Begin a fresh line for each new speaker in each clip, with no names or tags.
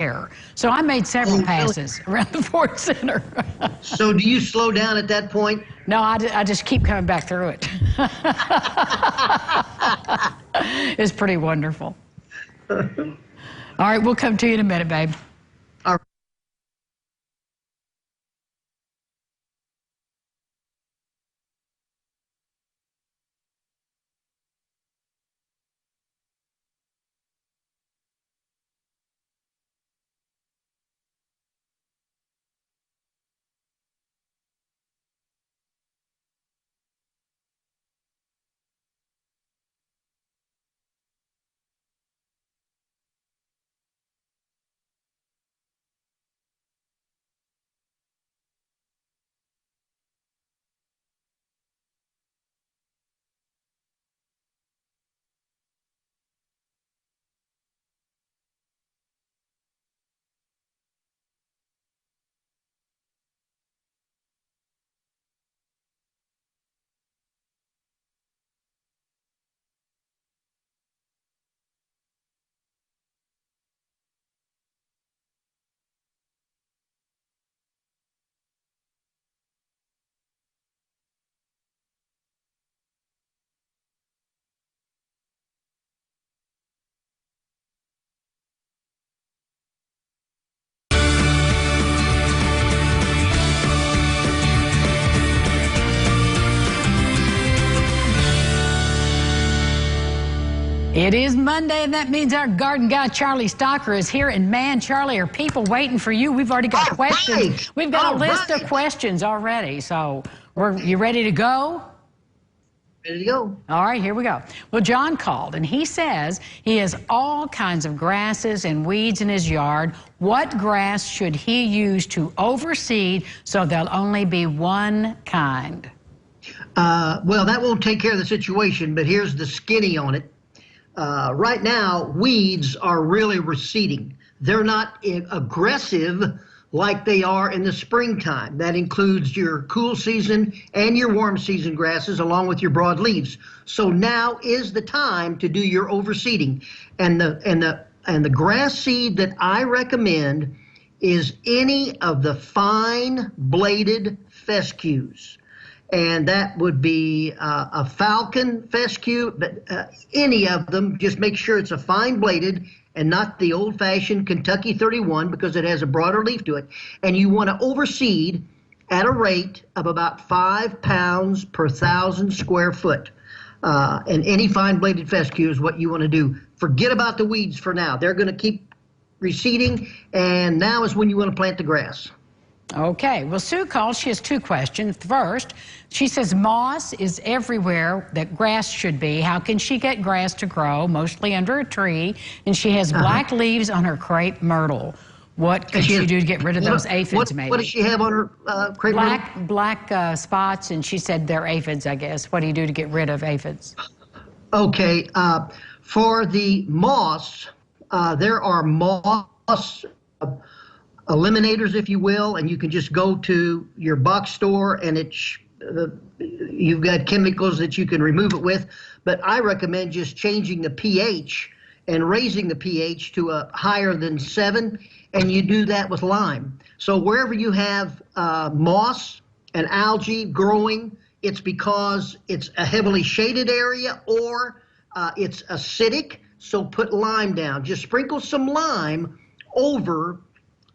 So I made several
Oh, really?
passes around the fort center.
So do you slow down at that point?
No, I just keep coming back through it. It's pretty wonderful. All right, we'll come to you in a minute, babe.
All right.
It is Monday, and that means our garden guy, Charlie Stocker, is here. And man, Charlie, are people waiting for you? We've already got questions.
Right.
We've got a list
Right.
of questions already. So you ready to go?
Ready to go.
All right, here we go. Well, John called, and he says he has all kinds of grasses and weeds in his yard. What grass should he use to overseed so there'll only be one kind?
Well, that won't take care of the situation, but here's the skinny on it. Right now, weeds are really receding. They're not aggressive like they are in the springtime. That includes your cool season and your warm season grasses along with your broadleaves. So now is the time to do your overseeding. And the grass seed that I recommend is any of the fine bladed fescues. And that would be a falcon fescue, but any of them, just make sure it's a fine bladed and not the old-fashioned Kentucky 31 because it has a broader leaf to it. And you want to overseed at a rate of about 5 pounds per 1,000 square foot. And any fine bladed fescue is what you want to do. Forget about the weeds for now. They're going to keep receding, and now is when you want to plant the grass.
Okay, well, Sue called. She has two questions. First, she says moss is everywhere that grass should be. How can she get grass to grow, mostly under a tree? And she has black leaves on her crepe myrtle. What could she do to get rid of those aphids, maybe?
What does she have on her crepe myrtle?
Black spots, and she said they're aphids, I guess. What do you do to get rid of aphids?
Okay, for the moss, there are moss eliminators, if you will, and you can just go to your box store and you've got chemicals that you can remove it with. But I recommend just changing the pH and raising the pH to a higher than 7, and you do that with lime. So wherever you have moss and algae growing, it's because it's a heavily shaded area or it's acidic, so put lime down. Just sprinkle some lime over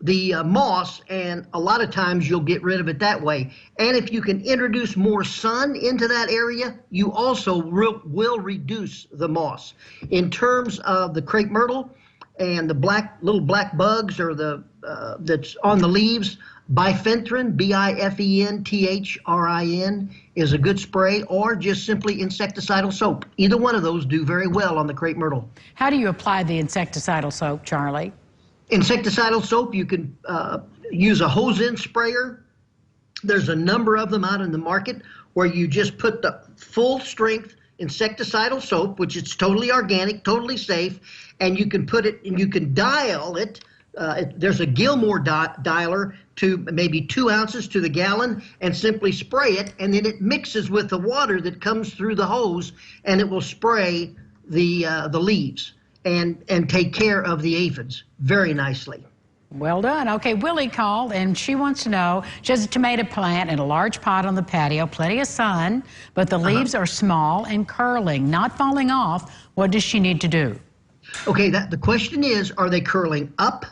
the moss, and a lot of times you'll get rid of it that way. And if you can introduce more sun into that area, you also will reduce the moss. In terms of the crepe myrtle and the little black bugs or that's on the leaves, bifenthrin, bifenthrin, is a good spray, or just simply insecticidal soap. Either one of those do very well on the crepe myrtle.
How do you apply the insecticidal soap, Charlie?
Insecticidal soap, you can use a hose-in sprayer. There's a number of them out in the market where you just put the full-strength insecticidal soap, which is totally organic, totally safe, and you can put it and you can dial it. There's a Gilmore dialer to maybe 2 ounces to the gallon, and simply spray it, and then it mixes with the water that comes through the hose, and it will spray the leaves and take care of the aphids very nicely.
Well done. Okay, Willie called, and she wants to know, she has a tomato plant in a large pot on the patio, plenty of sun, but the leaves are small and curling, not falling off. What does she need to do?
Okay, the question is, are they curling up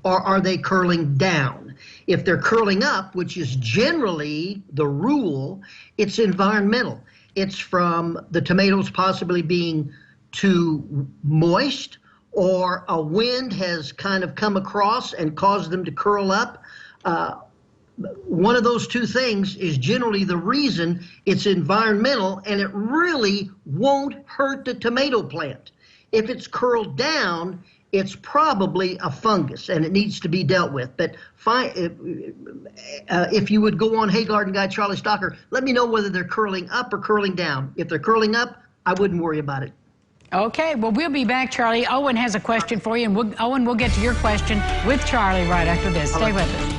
or are they curling down? If they're curling up, which is generally the rule, it's environmental. It's from the tomatoes possibly being too moist, or a wind has kind of come across and caused them to curl up. One of those two things is generally the reason. It's environmental, and it really won't hurt the tomato plant. If it's curled down, it's probably a fungus, and it needs to be dealt with. But if you would go on Hey Garden Guy Charlie Stocker, let me know whether they're curling up or curling down. If they're curling up, I wouldn't worry about it.
Okay, well, we'll be back, Charlie. Owen has a question for you, and Owen, we'll get to your question with Charlie right after this. Stay with us.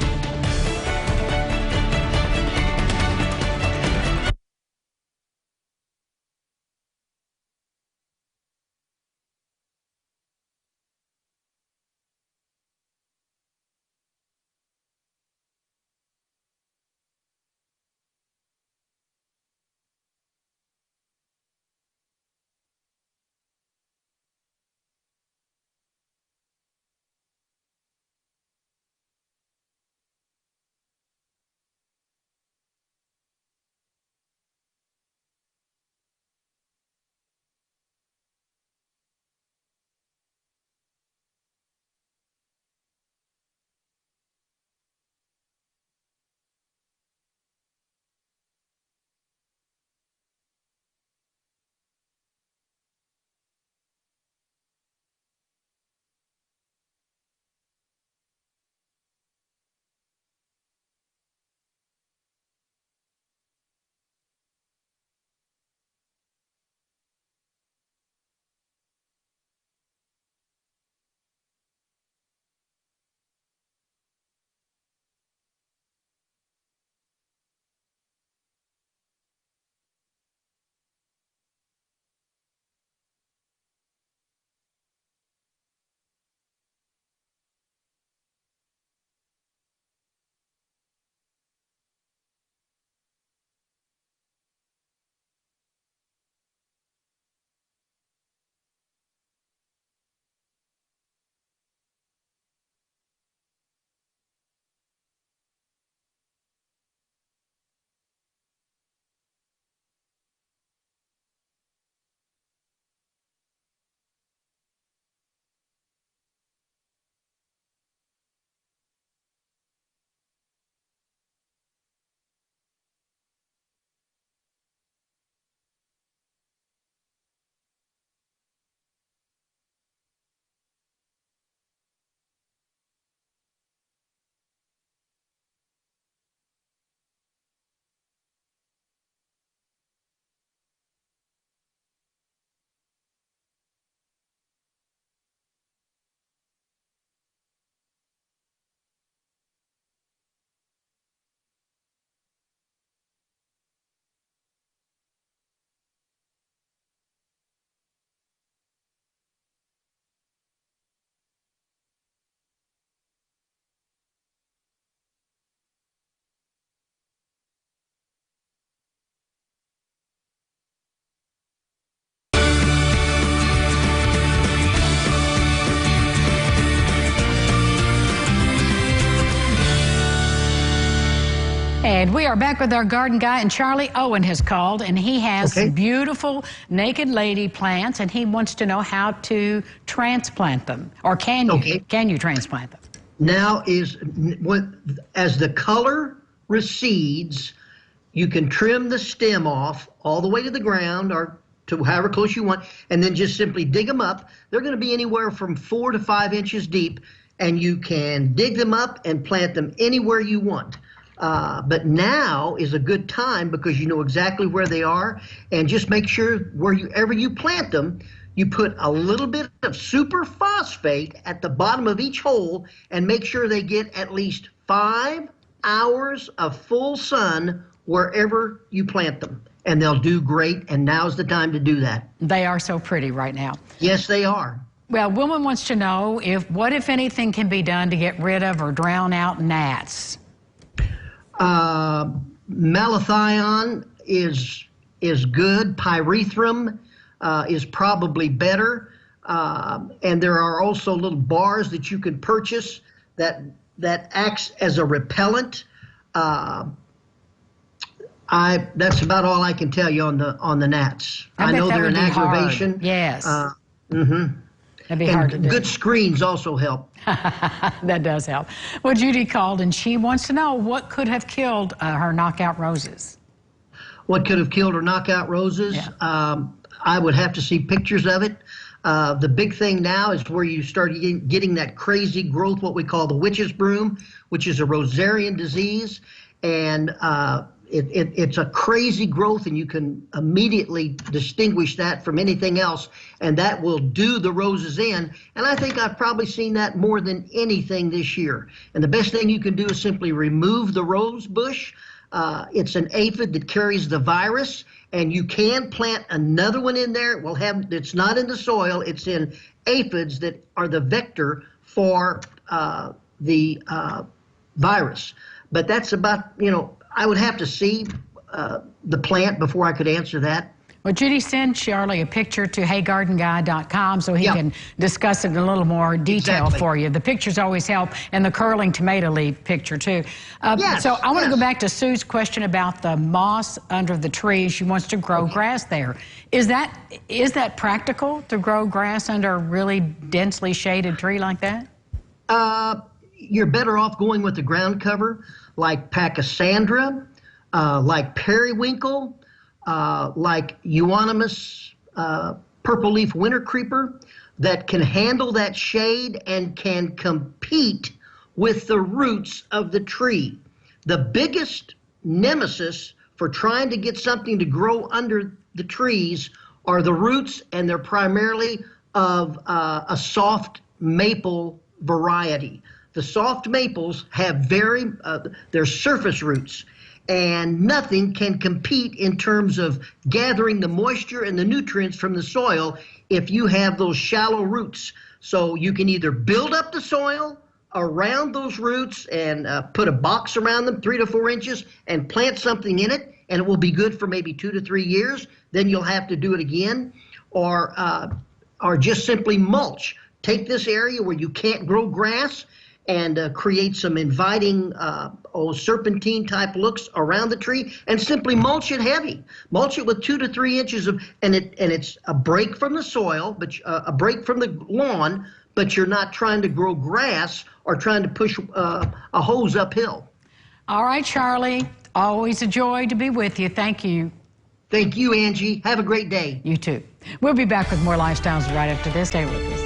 And we are back with our garden guy, and Charlie Owen has called, and he has beautiful naked lady plants, and he wants to know how to transplant them, or can you transplant them?
Now as the color recedes, you can trim the stem off all the way to the ground, or to however close you want, and then just simply dig them up. They're going to be anywhere from 4 to 5 inches deep, and you can dig them up and plant them anywhere you want. But now is a good time because you know exactly where they are, and just make sure wherever you plant them, you put a little bit of super phosphate at the bottom of each hole and make sure they get at least 5 hours of full sun wherever you plant them, and they'll do great, and now's the time to do that.
They are so pretty right now.
Yes, they are.
Well, woman wants to know what, if anything, can be done to get rid of or drown out gnats.
Malathion is good. Pyrethrum is probably better. And there are also little bars that you can purchase that acts as a repellent. That's about all I can tell you on the gnats. I know they're an aggravation.
Hard. Yes. That'd be
and
hard to do.
Good screens also help.
That does help. Well, Judy called and she wants to know what could have killed her knockout roses.
What could have killed her knockout roses? Yeah. I would have to see pictures of it. The big thing now is where you start getting that crazy growth, what we call the witch's broom, which is a rosarian disease. And it's a crazy growth, and you can immediately distinguish that from anything else, and that will do the roses in. And I think I've probably seen that more than anything this year. And the best thing you can do is simply remove the rose bush. It's an aphid that carries the virus, and you can plant another one in there. It's not in the soil, it's in aphids that are the vector for the virus. But that's about, I would have to see the plant before I could answer that.
Well, Judy, send Charlie a picture to heygardenguy.com so he can discuss it in a little more detail for you. The pictures always help, and the curling tomato leaf picture, too. So I want to go back to Sue's question about the moss under the tree. She wants to grow grass there. Is that practical to grow grass under a really densely shaded tree like that?
You're better off going with the ground cover, like Pachysandra, like periwinkle, like euonymus, purple leaf winter creeper, that can handle that shade and can compete with the roots of the tree. The biggest nemesis for trying to get something to grow under the trees are the roots, and they're primarily of a soft maple variety. The soft maples have they're surface roots, and nothing can compete in terms of gathering the moisture and the nutrients from the soil if you have those shallow roots. So you can either build up the soil around those roots and put a box around them 3 to 4 inches and plant something in it, and it will be good for maybe 2 to 3 years. Then you'll have to do it again, or just simply mulch. Take this area where you can't grow grass and create some inviting serpentine type looks around the tree, and simply mulch it heavy. Mulch it with 2 to 3 inches and it's a break from the soil, but a break from the lawn, but you're not trying to grow grass or trying to push a hose uphill.
All right, Charlie, always a joy to be with you. Thank you.
Thank you, Angie. Have a great day.
You too. We'll be back with more Lifestyles right after this. Stay with us.